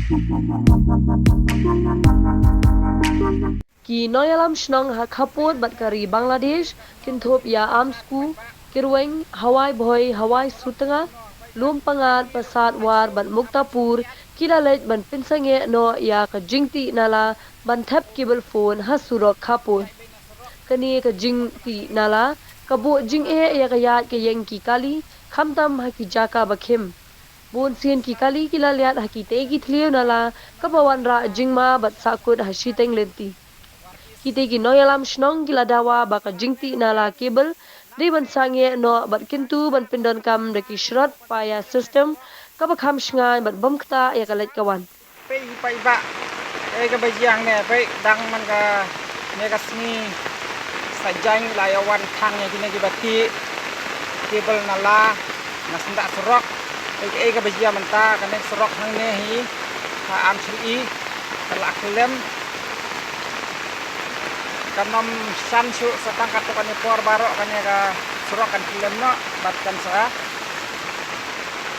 Ki noyalam shnong ha khapot bat kari Bangladesh kinthop ya amsku kirweng Hawaii boy Hawaii sutanga lum pangat pasat war bat Muktapur kilalet ban pinsange no ya ka jingti nala ban thap kibel phone ha surok khapot kani ka jingti nala kabu jing ya ka yat ke yeng ki kali khamtam ha ki jaka bakhim bon sien ki kali kila liat ha ki te ki thlio nala kabawan ra jingma bat sakut ha shiteng lenti kita ki noyalam shnong gila dawa baka jingti nala kabel di ban sange no bat kintu ban pindon kam de ki shrat paya system ka ba kham shngai bat bom kta ya kalet kawan Pai ba ka bajiang ne pai dang man ka ne ka sni sajang layawan thang ya kini ki bati kabel nala nasnda surok ka bajiang menta ka ne surok hang ne hi ha am sri kala klem kanom sansu satang kato kani por barok kani ka surok kan klem no bat kan sa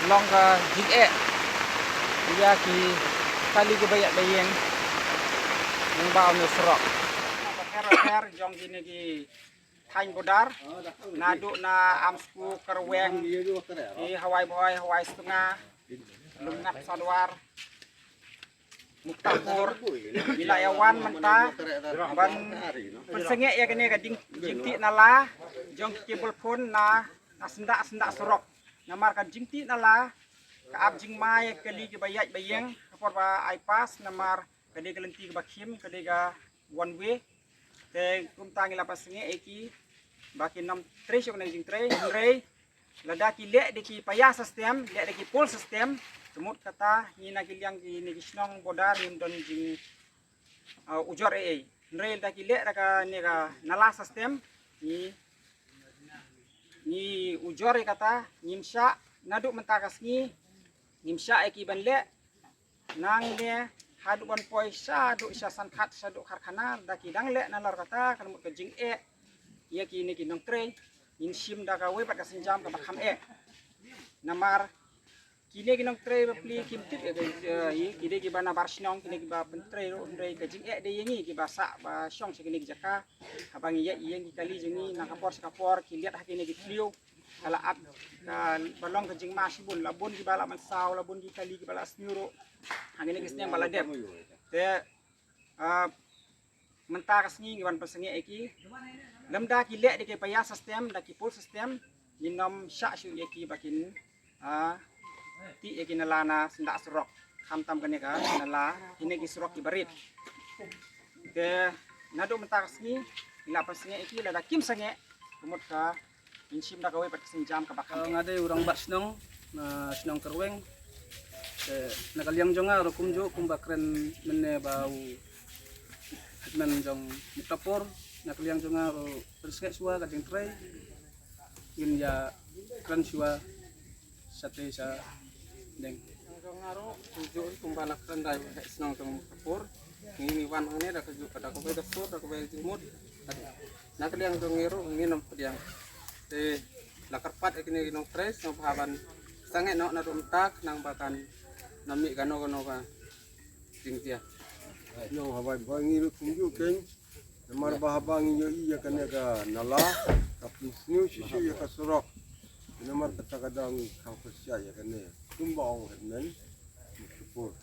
long ka jige iya ki kali ke bayak bayeng yang bawa ni surok her jong gini ki thain bodar nadu na amsku kerweng di Hawaii boy Hawaii setengah lungat sadwar Muktapur wilayawan menta ban persengek ya kene ka jingti nala jong kibul pun na sendak surok namar ka jingti nala ka ab jingmai kali ke bayat bayeng kapor ba ipas namar kade kelenti ke bakhim kade ga one way te kumta ngila pasenge eki baki nam tre shok na jing tre lada ki le de ki paya system le de ki pol system semut kata ni na kiliang ki ni kisnong bodar nim don jing ujor rei da ki le ka ni ka nala system ni ujor kata nimsha nadu mentakas ni nimsha eki ban le nang ne hadu ban poi sa du isa sankat sa du karkhana da ki dang le nalar kata kan mut ka jing ya ki ni ki nong tre in sim da ka we pat ka sinjam ka bakham namar kini ki nong tre pli kim tit ye kide ki bana barsnong kini ki ba pentre ro ndre ka jing de yengi ki ba sa ba shong se kini ki jaka abang ye yeng ki kali jengi na kapor ki liat ha kini ki tliu kala ap ka balong ka jing masibun labun ki bala man saw labun ki kali ki bala snuro angene ki sneng bala dep te menta kasngi ngi ban pasenge eki lamda ki le de ke paya system da ki pol system yinom sha shu ye ki bakin ti eki nalana sendak surok khamtam kane ka nala ini ki surok ki barit ke nadu menta kasngi ila pasenge eki lada kim sange kumut ka insim da kawe pat sinjam ka bakam ngade urang bat snong na snong kerweng nakaliang jonga ro kumjo kumbakren menne bau men jong Muktapur nakaliang jonga ro persek suwa kading tre in ya kran suwa sate sa deng jonga ro tujo kumbalak tandai snong jong Muktapur ngini wan ngene da keju pada ko beda sur da ko beda jimut nakaliang jong ngiro nginom pediang te lakarpat ekini ginong tres no pahaban sange no na rumtak nang bakan nami gano ka tingtia no Hawaii boy ngiru kumju ken namar bahabang yo iya kane ka nala kapin snu shishu ya ka surok namar kata kadang kang persya ya kane tumbang men Muktapur